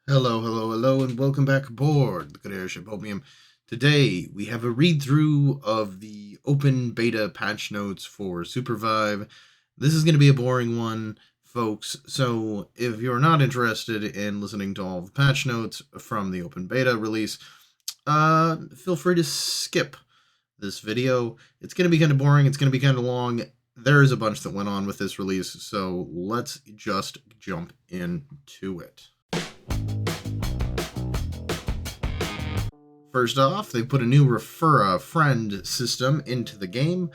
Hello, hello, hello, and welcome back aboard the good airship Opium. Today, we have a read-through of the open beta patch notes for Supervive. This is going to be a boring one, folks, so if you're not interested in listening to all the patch notes from the open beta release, feel free to skip this video. It's going to be kind of boring, it's going to be kind of long. There's a bunch that went on with this release, so let's just jump into it. First off, they put a new refer a friend system into the game.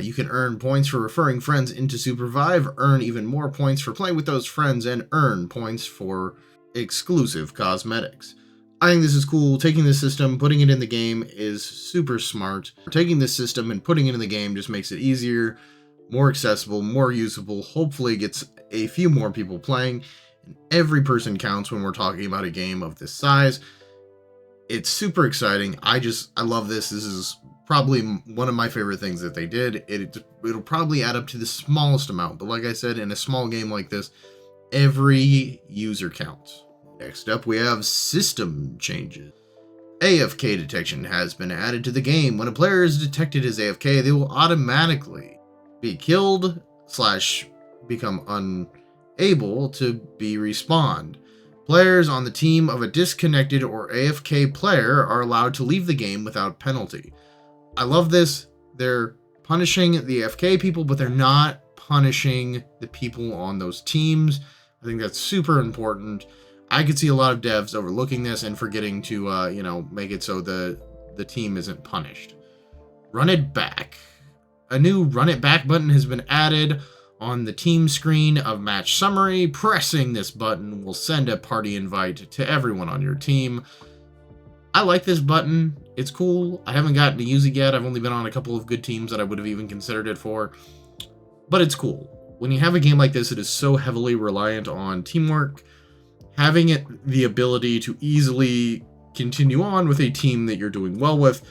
You can earn points for referring friends into Supervive, earn even more points for playing with those friends, and earn points for exclusive cosmetics. I think this is cool. Taking this system, putting it in the game is super smart. Taking this system and putting it in the game just makes it easier, more accessible, more usable, hopefully gets a few more people playing. And every person counts when we're talking about a game of this size. It's super exciting. I love this. This is probably one of my favorite things that they did. It'll probably add up to the smallest amount, but like I said, in a small game like this, every user counts. Next up, we have system changes. AFK detection has been added to the game. When a player is detected as AFK, they will automatically be killed / become unable to be respawned. Players on the team of a disconnected or AFK player are allowed to leave the game without penalty. I love this. They're punishing the AFK people, but they're not punishing the people on those teams. I think that's super important. I could see a lot of devs overlooking this and forgetting to, make it so the team isn't punished. Run it back. A new run it back button has been added on the team screen of match summary. Pressing this button will send a party invite to everyone on your team. I like this button. It's cool. I haven't gotten to use it yet. I've only been on a couple of good teams that I would have even considered it for. But it's cool. When you have a game like this, it is so heavily reliant on teamwork. Having it the ability to easily continue on with a team that you're doing well with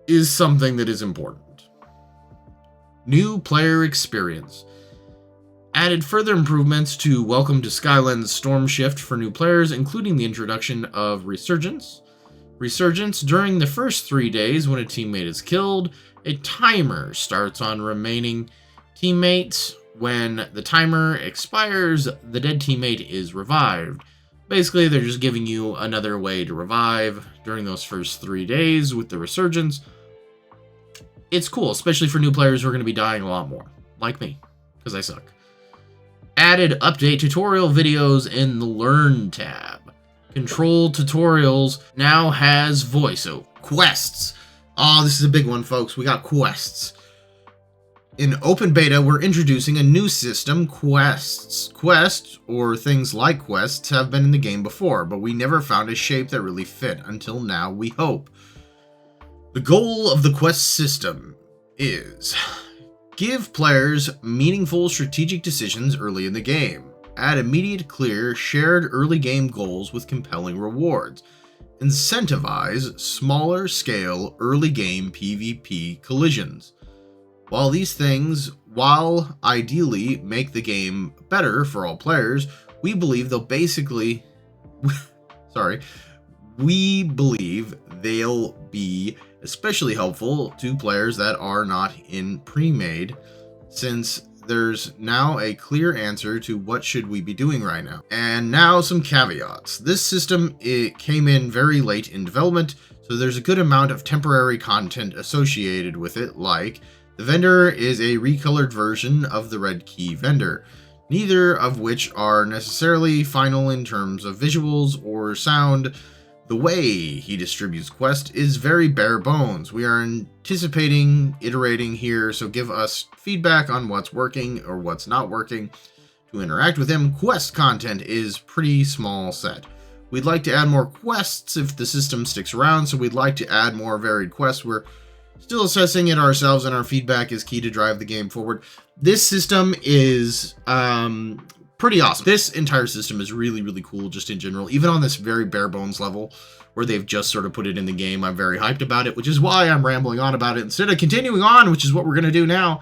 is something that is important. New player experience. Added further improvements to Welcome to Skyland's Storm Shift for new players, including the introduction of Resurgence. Resurgence, during the first 3 days when a teammate is killed, a timer starts on remaining teammates. When the timer expires, the dead teammate is revived. Basically, they're just giving you another way to revive during those first 3 days with the Resurgence. It's cool, especially for new players who are going to be dying a lot more. Like me, because I suck. Added update tutorial videos in the Learn tab. Control tutorials now has voice. So, quests. Oh, this is a big one, folks. We got quests. In open beta, we're introducing a new system, quests. Quests, or things like quests, have been in the game before, but we never found a shape that really fit. Until now, we hope. The goal of the quest system is give players meaningful strategic decisions early in the game. Add immediate, clear, shared early game goals with compelling rewards. Incentivize smaller scale early game PvP collisions. While these things, ideally make the game better for all players, we believe they'll be especially helpful to players that are not in pre-made, since there's now a clear answer to what should we be doing right now. And now some caveats. This system, it came in very late in development, so there's a good amount of temporary content associated with it, like the vendor is a recolored version of the Red Key vendor, neither of which are necessarily final in terms of visuals or sound. The way he distributes quests is very bare bones. We are anticipating iterating here, so give us feedback on what's working or what's not working. To interact with him, quest content is pretty small set. We'd like to add more quests if the system sticks around, so we'd like to add more varied quests. We're still assessing it ourselves, and our feedback is key to drive the game forward. This system is pretty awesome. This entire system is really, really cool just in general. Even on this very bare bones level where they've just sort of put it in the game, I'm very hyped about it, which is why I'm rambling on about it instead of continuing on, which is what we're going to do now.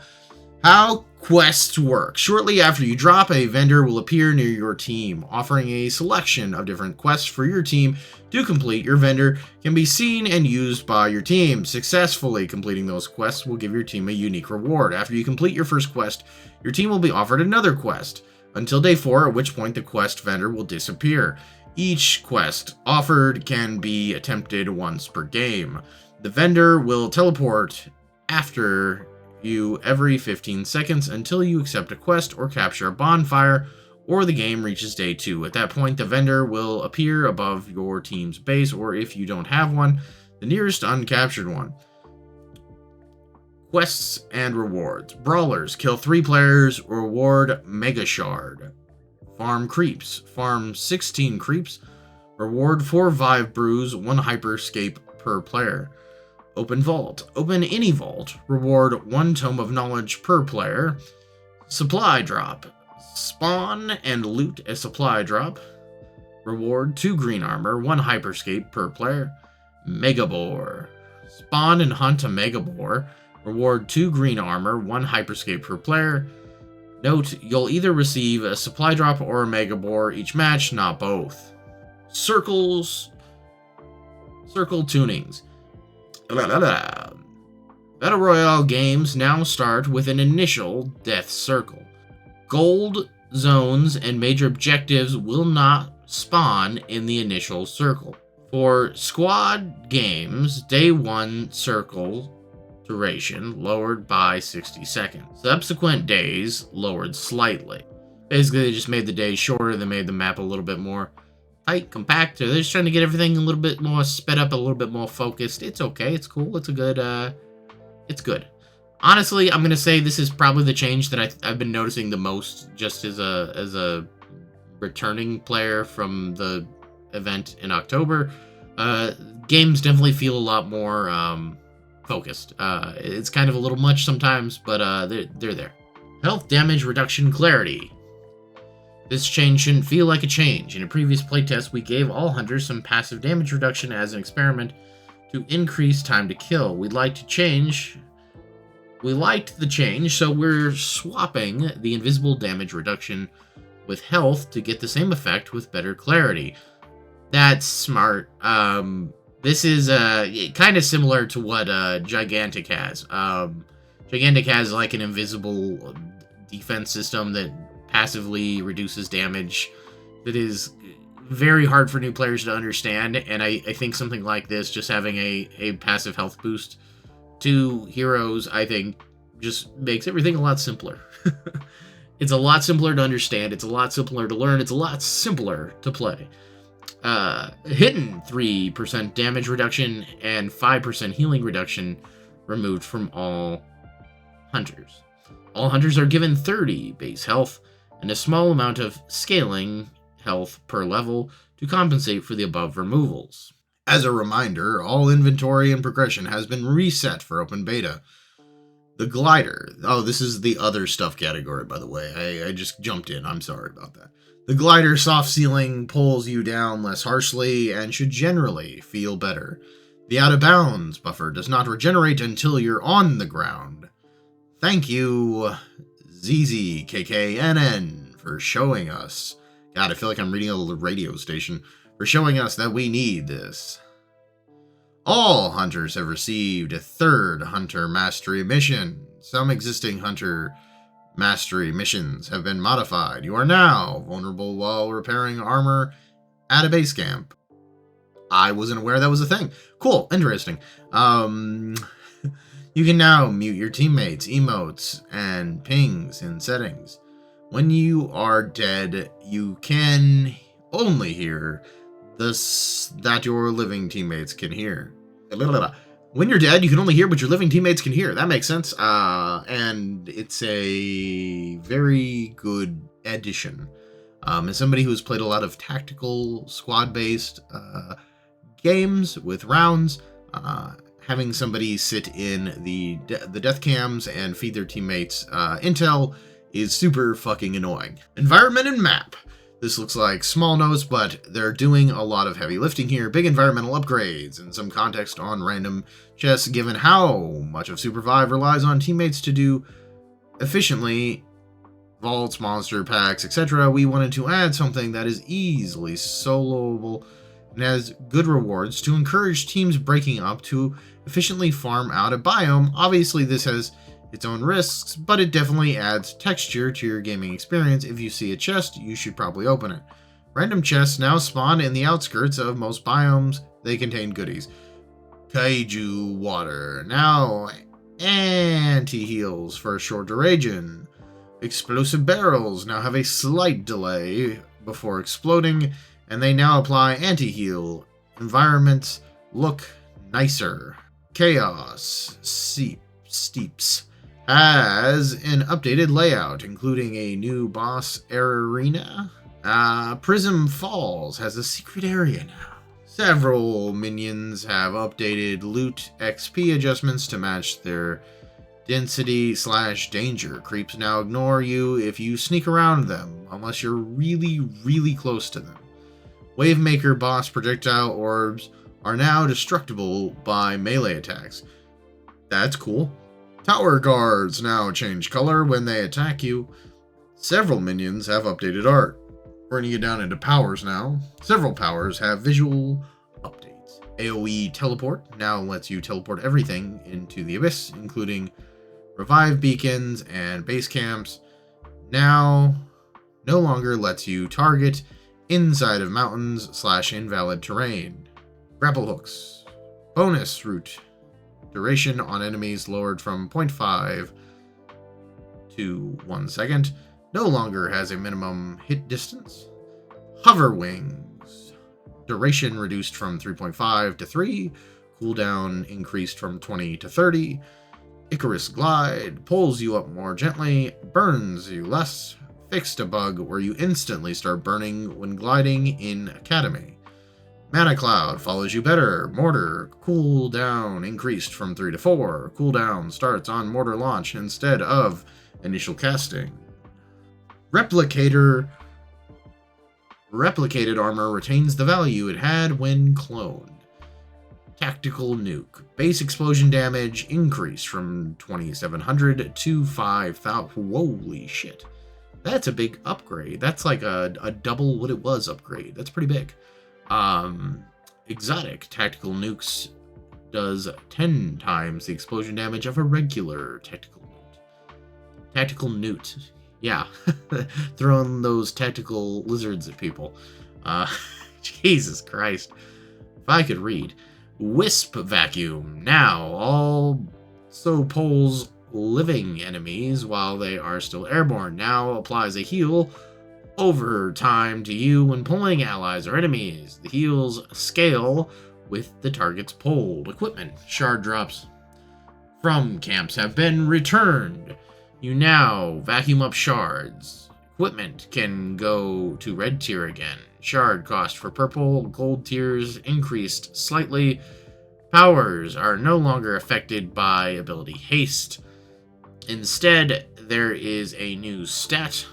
How quests work. Shortly after you drop, a vendor will appear near your team, offering a selection of different quests for your team to complete. Your vendor can be seen and used by your team. Successfully completing those quests will give your team a unique reward. After you complete your first quest, your team will be offered another quest, until day 4, at which point the quest vendor will disappear. Each quest offered can be attempted once per game. The vendor will teleport after you every 15 seconds until you accept a quest or capture a bonfire, or the game reaches day 2. At that point, the vendor will appear above your team's base, or if you don't have one, the nearest uncaptured one. Quests and rewards. Brawlers. Kill 3 players. Reward Mega Shard. Farm creeps. Farm 16 creeps. Reward 4 Vive brews, 1 Hyperscape per player. Open Vault. Open any vault. Reward 1 Tome of Knowledge per player. Supply Drop. Spawn and loot a supply drop. Reward 2 Green Armor, 1 Hyperscape per player. Mega Boar. Spawn and hunt a Mega Boar. Reward 2 Green Armor, 1 Hyperscape per player. Note, you'll either receive a supply drop or a Mega Boar each match, not both. Circles. Circle tunings. Battle Royale games now start with an initial death circle. Gold zones and major objectives will not spawn in the initial circle. For squad games, day 1 circle duration lowered by 60 seconds. Subsequent days lowered slightly. Basically, they just made the days shorter, they made the map a little bit more tight, compact. They're just trying to get everything a little bit more sped up, a little bit more focused. It's okay, it's cool, it's a good, it's good. Honestly, I'm gonna say this is probably the change that I've been noticing the most, just as a returning player from the event in October. Games definitely feel a lot more focused. It's kind of a little much sometimes, but they're there. Health damage reduction clarity. This change shouldn't feel like a change. In a previous playtest, we gave all hunters some passive damage reduction as an experiment to increase time to kill. We liked the change, so we're swapping the invisible damage reduction with health to get the same effect with better clarity. That's smart. This is kind of similar to what Gigantic has. Gigantic has like an invisible defense system that passively reduces damage that is very hard for new players to understand, and I think something like this, just having a passive health boost to heroes, I think just makes everything a lot simpler. It's a lot simpler to understand, it's a lot simpler to learn, it's a lot simpler to play. Hidden 3% damage reduction and 5% healing reduction removed from all hunters. All hunters are given 30 base health and a small amount of scaling health per level to compensate for the above removals. As a reminder, all inventory and progression has been reset for open beta. The glider. Oh, this is the other stuff category, by the way. I just jumped in. I'm sorry about that. The glider soft ceiling pulls you down less harshly and should generally feel better. The out of bounds buffer does not regenerate until you're on the ground. Thank you, ZZKKNN, for showing us. God, I feel like I'm reading a little radio station. For showing us that we need this. All hunters have received a 3rd Hunter Mastery mission. Some existing Hunter Mastery missions have been modified. You are now vulnerable while repairing armor at a base camp. I wasn't aware that was a thing. Cool, interesting. You can now mute your teammates, emotes, and pings in settings. When you are dead, you can only hear that your living teammates can hear. When you're dead, you can only hear what your living teammates can hear. That makes sense. And it's a very good addition. As somebody who's played a lot of tactical, squad-based games with rounds, having somebody sit in the death cams and feed their teammates intel is super fucking annoying. Environment and map. This looks like small notes, but they're doing a lot of heavy lifting here. Big environmental upgrades and some context on random chests, given how much of Supervive relies on teammates to do efficiently vaults, monster packs, etc., we wanted to add something that is easily soloable and has good rewards to encourage teams breaking up to efficiently farm out a biome. Obviously, this has its own risks, but it definitely adds texture to your gaming experience. If you see a chest, you should probably open it. Random chests now spawn in the outskirts of most biomes. They contain goodies. Kaiju water. Now anti-heals for a short duration. Explosive barrels now have a slight delay before exploding, and they now apply anti-heal. Environments look nicer. Chaos Steeps has an updated layout, including a new boss arena. Prism Falls has a secret area now. Several minions have updated loot XP adjustments to match their density/danger. Creeps now ignore you if you sneak around them, unless you're really, really close to them. Wavemaker boss projectile orbs are now destructible by melee attacks. That's cool. Tower guards now change color when they attack you. Several minions have updated art. We're going to get down into powers now. Several powers have visual updates. AoE teleport now lets you teleport everything into the abyss, including revive beacons and base camps. Now no longer lets you target inside of mountains/invalid terrain. Grapple hooks. Bonus route. Duration on enemies lowered from 0.5 to 1 second. No longer has a minimum hit distance. Hover wings. Duration reduced from 3.5 to 3. Cooldown increased from 20 to 30. Icarus glide. Pulls you up more gently. Burns you less. Fixed a bug where you instantly start burning when gliding in Academy. Mana Cloud follows you better. Mortar cooldown increased from 3 to 4. Cooldown starts on mortar launch instead of initial casting. Replicated armor retains the value it had when cloned. Tactical nuke. Base explosion damage increased from 2,700 to 5,000. Holy shit. That's a big upgrade. That's like a double what it was upgrade. That's pretty big. Exotic tactical nukes does 10 times the explosion damage of a regular tactical newt. Tactical newt. Yeah. Throwing those tactical lizards at people. Jesus Christ. If I could read. Wisp vacuum. Now also pulls living enemies while they are still airborne. Now applies a heal over time to you when pulling allies or enemies. The heals scale with the target's pulled. Equipment. Shard drops from camps have been returned. You now vacuum up shards. Equipment can go to red tier again. Shard cost for purple, gold tiers increased slightly. Powers are no longer affected by ability haste. Instead, there is a new stat,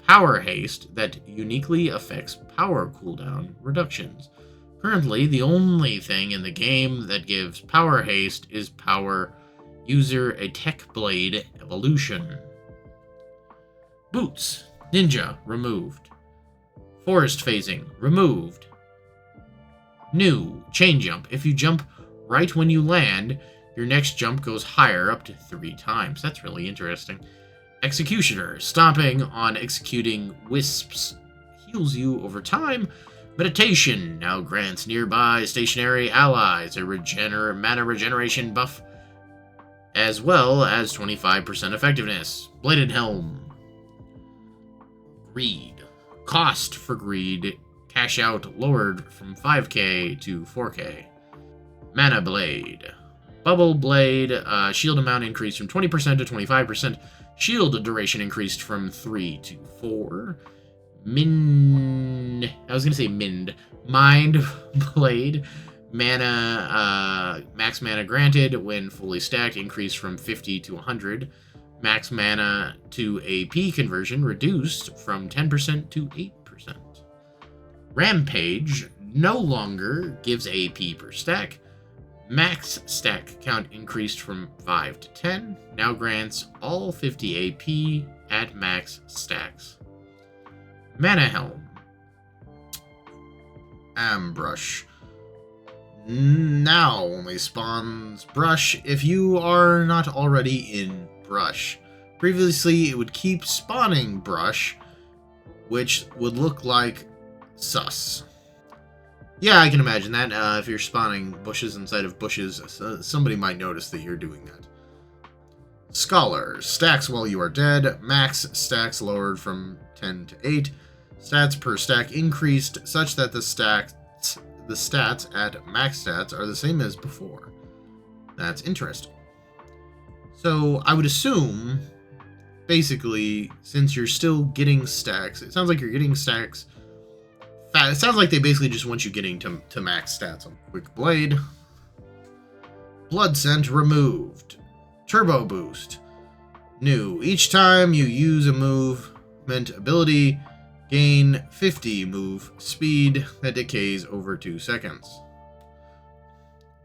Power Haste, that uniquely affects power cooldown reductions. Currently, the only thing in the game that gives Power Haste is Power User a Tech Blade Evolution. Boots. Ninja. Removed. Forest Phasing. Removed. New. Chain Jump. If you jump right when you land, your next jump goes higher up to 3 times. That's really interesting. Executioner. Stomping on executing wisps heals you over time. Meditation now grants nearby stationary allies a mana regeneration buff, as well as 25% effectiveness. Bladed Helm. Greed. Cost for greed. Cash out lowered from 5k to 4k. Mana Blade. Bubble Blade. Shield amount increased from 20% to 25%. Shield duration increased from 3 to 4. Mind Blade. Mana, max mana granted when fully stacked increased from 50 to 100. Max mana to AP conversion reduced from 10% to 8%. Rampage no longer gives AP per stack. Max stack count increased from 5 to 10, now grants all 50 AP at max stacks. Mana Helm. Ambrush. Now only spawns Brush if you are not already in Brush. Previously, it would keep spawning Brush, which would look like sus. Yeah, I can imagine that. If you're spawning bushes inside of bushes, somebody might notice that you're doing that. Scholar. Stacks while you are dead. Max stacks lowered from 10 to 8. Stats per stack increased such that the stats at max stats are the same as before. That's interesting. So I would assume, basically, since you're still getting stacks, it sounds like you're getting stacks. It sounds like they basically just want you getting to max stats. Quick Blade. Blood Scent removed. Turbo Boost. New. Each time you use a movement ability, gain 50 move speed that decays over 2 seconds.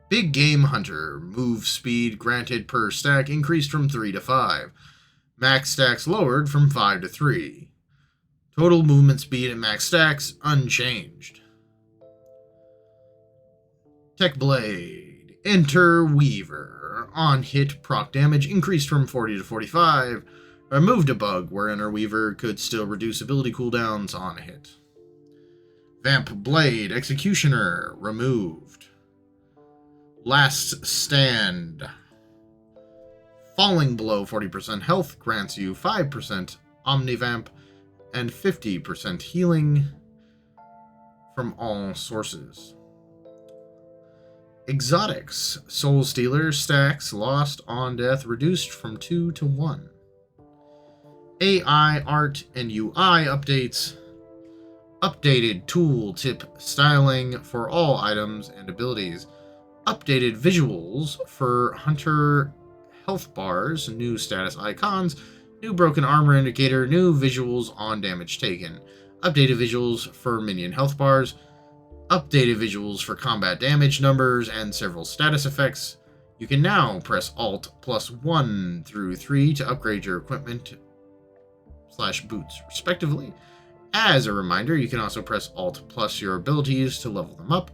Big Game Hunter. Move speed granted per stack increased from 3 to 5. Max stacks lowered from 5 to 3. Total movement speed and max stacks unchanged. Tech Blade. Interweaver. On hit proc damage increased from 40 to 45. Removed a bug where Interweaver could still reduce ability cooldowns on a hit. Vamp Blade. Executioner. Removed. Last Stand. Falling below 40% health grants you 5% Omnivamp and 50% healing from all sources. Exotics. Soul Stealer. Stacks lost on death reduced from 2 to 1. AI art and UI updates. Updated tooltip styling for all items and abilities. Updated visuals for hunter health bars. New status icons. New broken armor indicator. New visuals on damage taken. Updated visuals for minion health bars. Updated visuals for combat damage numbers and several status effects. You can now press Alt plus 1 through 3 to upgrade your equipment / boots, respectively. As a reminder, you can also press Alt plus your abilities to level them up.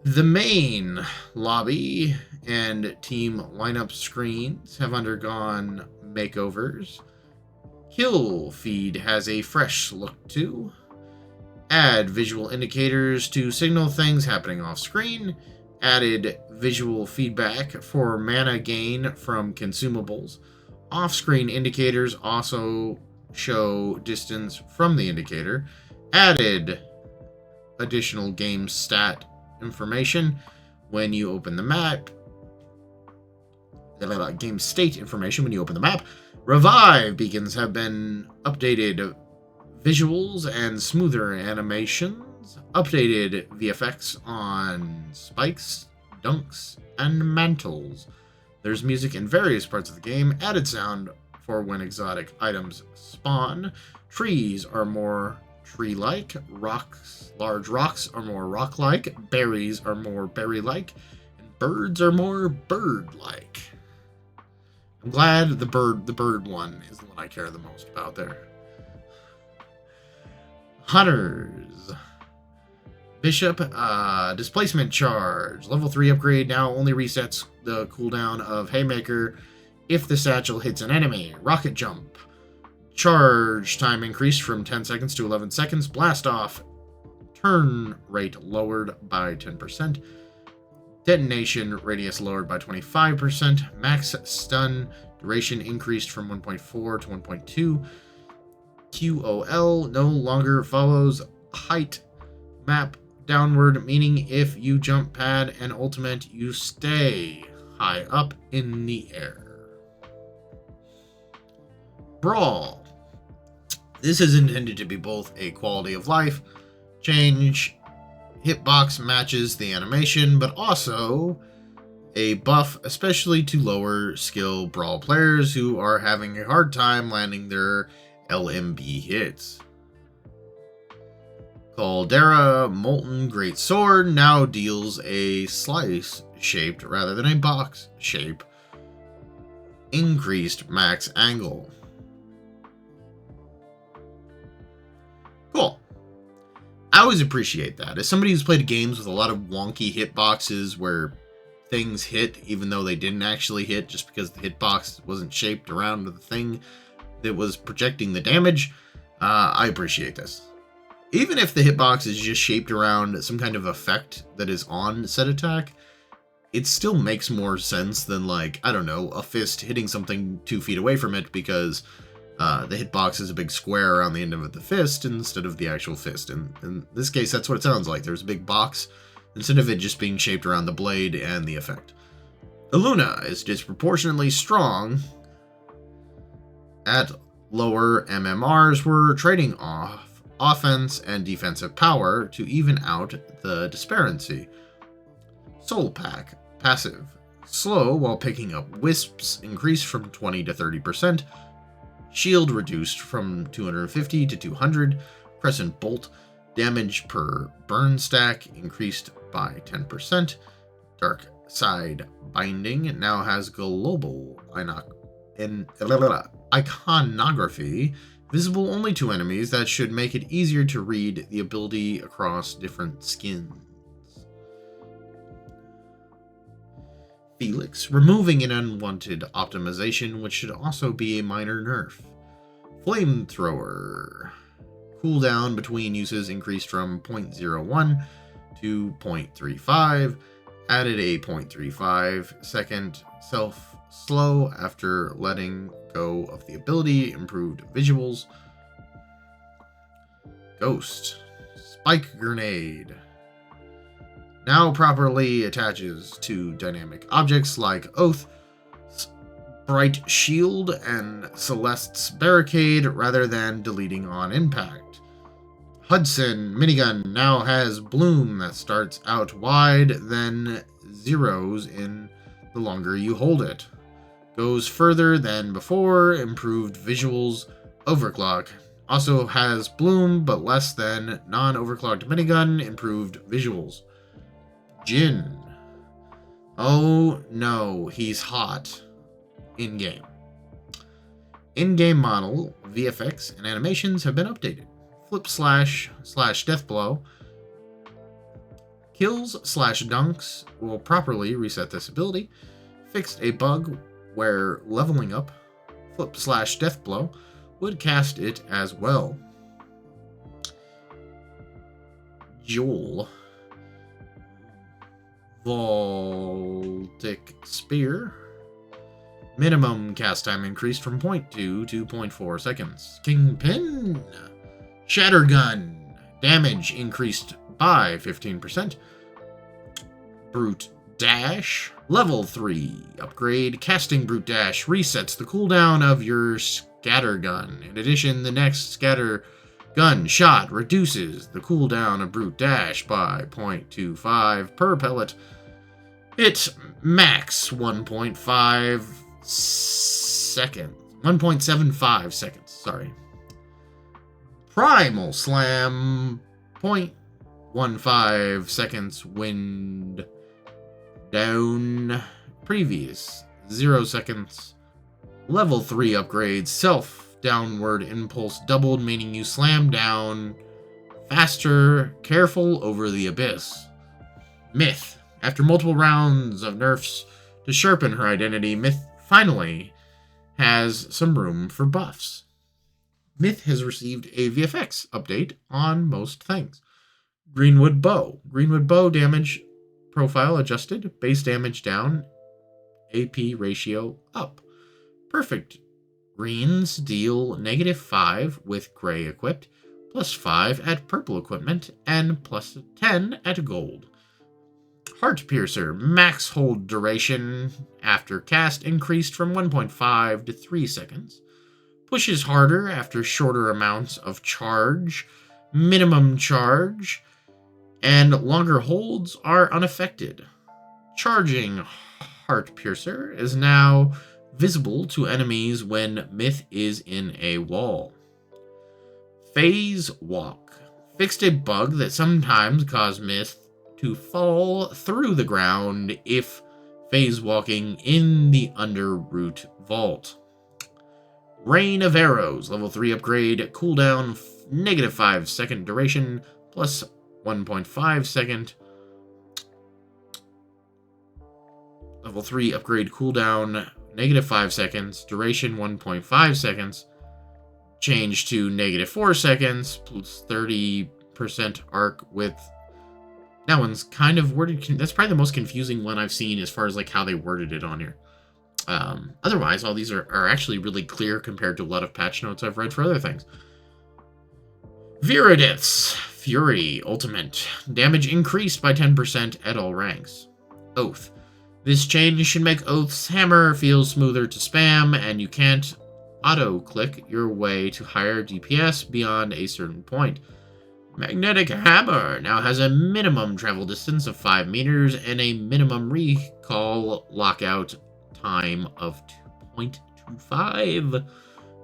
The main lobby and team lineup screens have undergone makeovers. Kill feed has a fresh look too. Add visual indicators to signal things happening off screen. Added visual feedback for mana gain from consumables. Off-screen indicators also show distance from the indicator. Added additional game stat information when you open the map. Game state information when you open the map. Revive beacons have been updated. Visuals and smoother animations. Updated VFX on spikes, dunks, and mantles. There's music in various parts of the game. Added sound for when exotic items spawn. Trees are more tree-like. Large rocks are more rock-like. Berries are more berry-like. And birds are more bird-like. I'm glad the bird one is the one I care the most about there. Hunters. Bishop, displacement charge. Level 3 upgrade now only resets the cooldown of Haymaker if the satchel hits an enemy. Rocket jump. Charge time increased from 10 seconds to 11 seconds. Blast off. Turn rate lowered by 10%. Detonation radius lowered by 25%. Max stun duration increased from 1.4 to 1.2. QOL no longer follows height map downward, meaning if you jump pad and ultimate, you stay high up in the air. Brawl. This is intended to be both a quality of life change, hitbox matches the animation, but also a buff, especially to lower skill brawl players who are having a hard time landing their LMB hits. Caldera Molten Great Sword now deals a slice-shaped rather than a box shape. Increased max angle. Cool. I always appreciate that. As somebody who's played games with a lot of wonky hitboxes where things hit even though they didn't actually hit just because the hitbox wasn't shaped around the thing that was projecting the damage, I appreciate this. Even if the hitbox is just shaped around some kind of effect that is on said attack, it still makes more sense than, like, I don't know, a fist hitting something 2 feet away from it because the hitbox is a big square around the end of the fist instead of the actual fist. And in this case, that's what it sounds like. There's a big box instead of it just being shaped around the blade and the effect. Illuna is disproportionately strong at lower MMRs. We're trading off offense and defensive power to even out the disparity. Soul Pack, passive. Slow while picking up wisps, increased from 20 to 30%. Shield reduced from 250 to 200. Crescent Bolt, damage per burn stack increased by 10%. Dark Side Binding now has global iconography, visible only to enemies. That should make it easier to read the ability across different skins. Felix, removing an unwanted optimization, which should also be a minor nerf. Flamethrower, cooldown between uses increased from 0.01 to 0.35, added a 0.35 second self-slow after letting go of the ability, improved visuals. Ghost, Spike Grenade, now properly attaches to dynamic objects like Oath, Bright Shield, and Celeste's Barricade rather than deleting on impact. Hudson Minigun now has Bloom that starts out wide, then zeros in the longer you hold it. Goes further than before, improved visuals. Overclock also has Bloom, but less than non-overclocked minigun, improved visuals. Jin. Oh no, he's hot. In-game. In-game model, VFX, and animations have been updated. Flip slash death blow. Kills slash dunks will properly reset this ability. Fixed a bug where leveling up flip slash death blow would cast it as well. Joel. Voltic Spear. Minimum cast time increased from 0.2 to 0.4 seconds. Kingpin. Shattergun. Damage increased by 15%. Brute Dash. Level 3 upgrade. Casting Brute Dash resets the cooldown of your scatter gun. In addition, the next scatter gun shot reduces the cooldown of Brute Dash by 0.25 per pellet. It max 1.75 seconds, sorry. Primal Slam, 0.15 seconds wind down. Previous, 0 seconds. Level 3 upgrades, self downward impulse doubled, meaning you slam down faster, careful over the abyss. Myth. After multiple rounds of nerfs to sharpen her identity, Myth finally has some room for buffs. Myth has received a VFX update on most things. Greenwood Bow. Greenwood Bow damage profile adjusted, base damage down, AP ratio up. Perfect greens deal -5 with gray equipped, +5 at purple equipment, and +10 at gold. Heart Piercer, max hold duration after cast increased from 1.5 to 3 seconds. Pushes harder after shorter amounts of charge. Minimum charge and longer holds are unaffected. Charging Heart Piercer is now visible to enemies when Myth is in a wall. Phase Walk. fixed a bug that sometimes caused myth to fall through the ground if phase walking in the Underroot Vault. Rain of Arrows, level 3 upgrade, cooldown, -5 second duration, plus 1.5 second. Level 3 upgrade cooldown, -5 seconds, duration 1.5 seconds, change to -4 seconds, plus 30% arc width. That one's kind of worded, that's probably the most confusing one I've seen as far as like how they worded it on here. Otherwise, all these are actually really clear compared to a lot of patch notes I've read for other things. Viridith's Fury Ultimate. Damage increased by 10% at all ranks. Oath. This change should make Oath's hammer feel smoother to spam, and you can't auto-click your way to higher DPS beyond a certain point. Magnetic Hammer now has a minimum travel distance of 5 meters and a minimum recall lockout time of 2.25.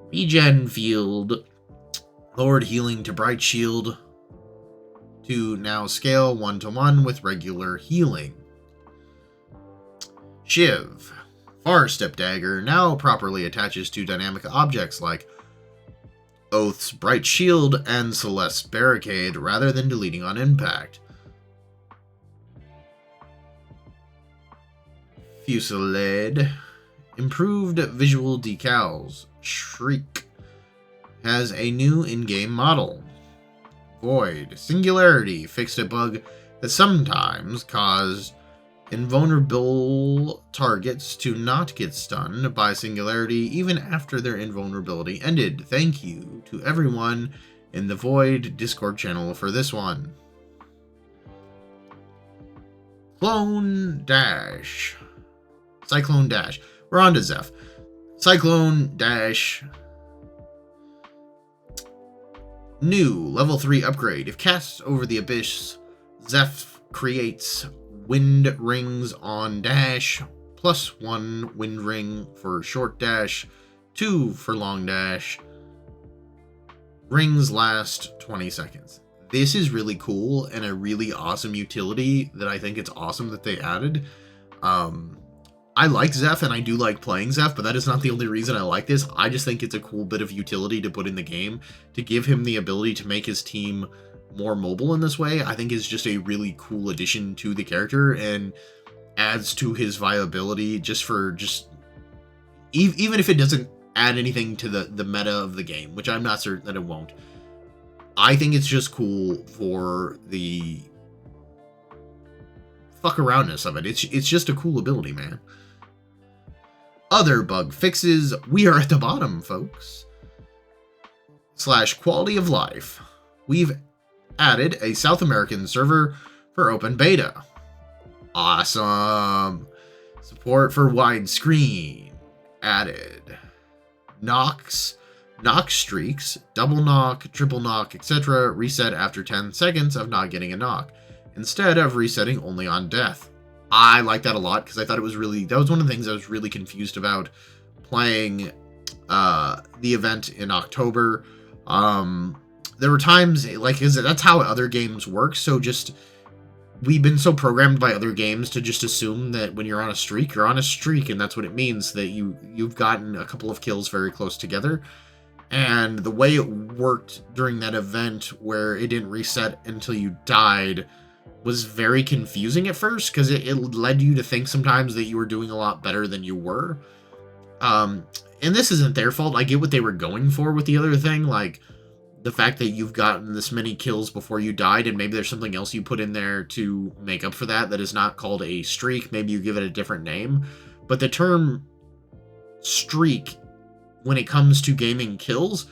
Regen Field. Lowered healing to Bright Shield to now scale 1-to-1 with regular healing. Shiv. Far Step Dagger now properly attaches to dynamic objects like Oath's Bright Shield and Celeste's Barricade rather than deleting on impact. Fusillade. Improved visual decals. Shriek has a new in-game model. Void. Singularity fixed a bug that sometimes caused invulnerable targets to not get stunned by Singularity even after their invulnerability ended. Thank you to everyone in the Void Discord channel for this one. Cyclone Dash. We're on to Zeph. Cyclone Dash. New level 3 upgrade. If cast over the abyss, Zeph creates wind rings on dash, +1 wind ring for short dash, 2 for long dash. Rings last 20 seconds. This is really cool and a really awesome utility that I think it's awesome that they added. I like Zeph and I do like playing Zeph, but that is not the only reason I like this. I just think it's a cool bit of utility to put in the game to give him the ability to make his team more mobile in this way. I think is just a really cool addition to the character and adds to his viability even if it doesn't add anything to the meta of the game, which I'm not certain that it won't. I think it's just cool for the fuck aroundness of it. It's just a cool ability, man. Other bug fixes, we are at the bottom, folks. / quality of life. We've added a South American server for open beta. Awesome. Support for widescreen added. Knock streaks, double knock, triple knock, etc. reset after 10 seconds of not getting a knock, instead of resetting only on death. I like that a lot because I thought that was one of the things I was really confused about playing the event in October. There were times, like, that's how other games work, so we've been so programmed by other games to just assume that when you're on a streak, you're on a streak, and that's what it means, that you've gotten a couple of kills very close together. And the way it worked during that event, where it didn't reset until you died, was very confusing at first, because it led you to think sometimes that you were doing a lot better than you were. And this isn't their fault. I get what they were going for with the other thing, like the fact that you've gotten this many kills before you died, and maybe there's something else you put in there to make up for that is not called a streak. Maybe you give it a different name. But the term streak, when it comes to gaming kills,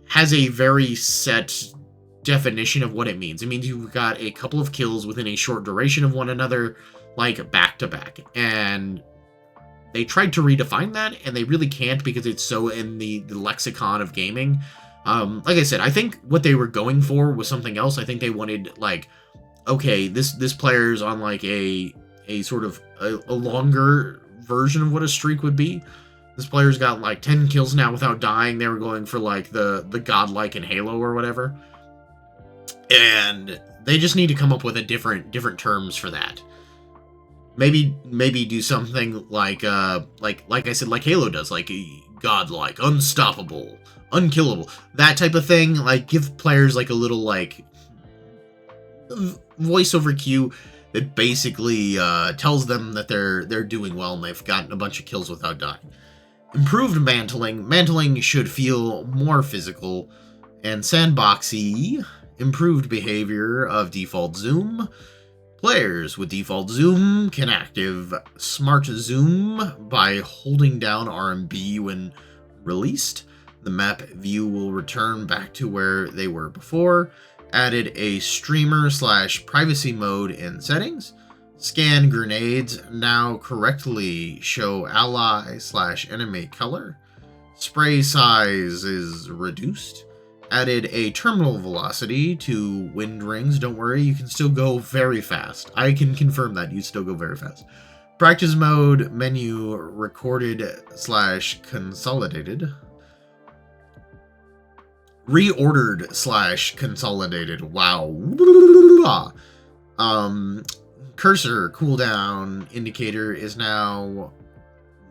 has a very set definition of what it means. It means you've got a couple of kills within a short duration of one another, like back to back. And they tried to redefine that, and they really can't because it's so in the lexicon of gaming. Like I said, I think what they were going for was something else. I think they wanted, like, okay, this player's on like a sort of a longer version of what a streak would be. This player's got like 10 kills now without dying. They were going for like the godlike in Halo or whatever. And they just need to come up with a different terms for that. Maybe do something like I said, like Halo does, like godlike, unstoppable, unkillable, that type of thing. Like give players like a little like voiceover cue that basically tells them that they're doing well and they've gotten a bunch of kills without dying. Improved mantling. Mantling should feel more physical and sandboxy. Improved behavior of default zoom. Players with default zoom can active smart zoom by holding down RMB when released. The map view will return back to where they were before. Added a streamer/privacy mode in settings. Scan grenades now correctly show ally/enemy color. Spray size is reduced. Added a terminal velocity to wind rings. Don't worry, you can still go very fast. I can confirm that you still go very fast. Practice mode menu recorded/consolidated. Reordered/consolidated. Wow. Cursor cooldown indicator is now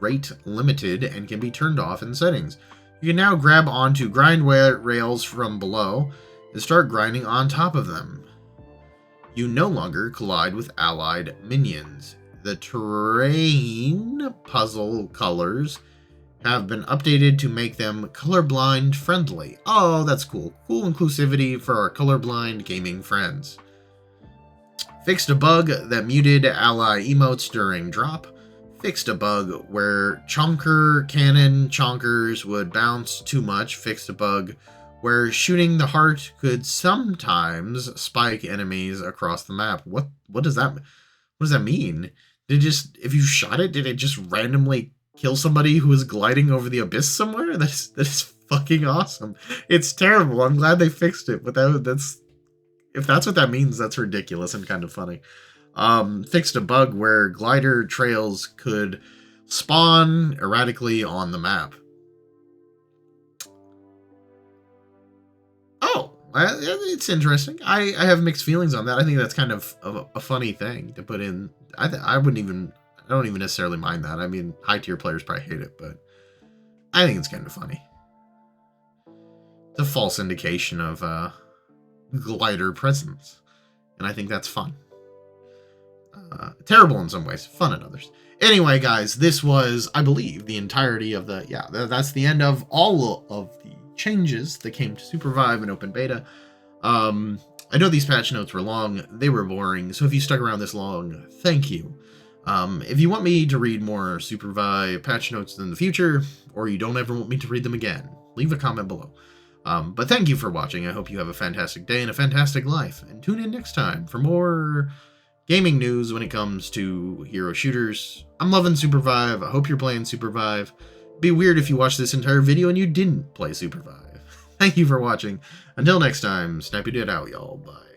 rate limited and can be turned off in settings. You can now grab onto grind rails from below and start grinding on top of them. You no longer collide with allied minions. The terrain puzzle colors have been updated to make them colorblind friendly. Oh, that's cool. Cool inclusivity for our colorblind gaming friends. Fixed a bug that muted ally emotes during drop. Fixed a bug where chonker cannon chonkers would bounce too much. Fixed a bug where shooting the heart could sometimes spike enemies across the map. What does that mean? Did it just, if you shot it, did it just randomly kill somebody who was gliding over the abyss somewhere? That is fucking awesome. It's terrible. I'm glad they fixed it, but that's if that's what that means, that's ridiculous and kind of funny. Fixed a bug where glider trails could spawn erratically on the map. Oh, it's interesting. I have mixed feelings on that. I think that's kind of a funny thing to put in. I don't even necessarily mind that. I mean, high tier players probably hate it, but I think it's kind of funny. It's a false indication of glider presence, and I think that's fun. Terrible in some ways, fun in others. Anyway, guys, this was, I believe, the entirety of that's the end of all of the changes that came to Supervive and Open Beta. I know these patch notes were long, they were boring, so if you stuck around this long, thank you. If you want me to read more Supervive patch notes in the future, or you don't ever want me to read them again, leave a comment below. But thank you for watching. I hope you have a fantastic day and a fantastic life, and tune in next time for more gaming news when it comes to hero shooters. I'm loving Supervive. I hope you're playing Supervive. It'd be weird if you watched this entire video and you didn't play Supervive. Thank you for watching. Until next time, Snappydude out, y'all. Bye.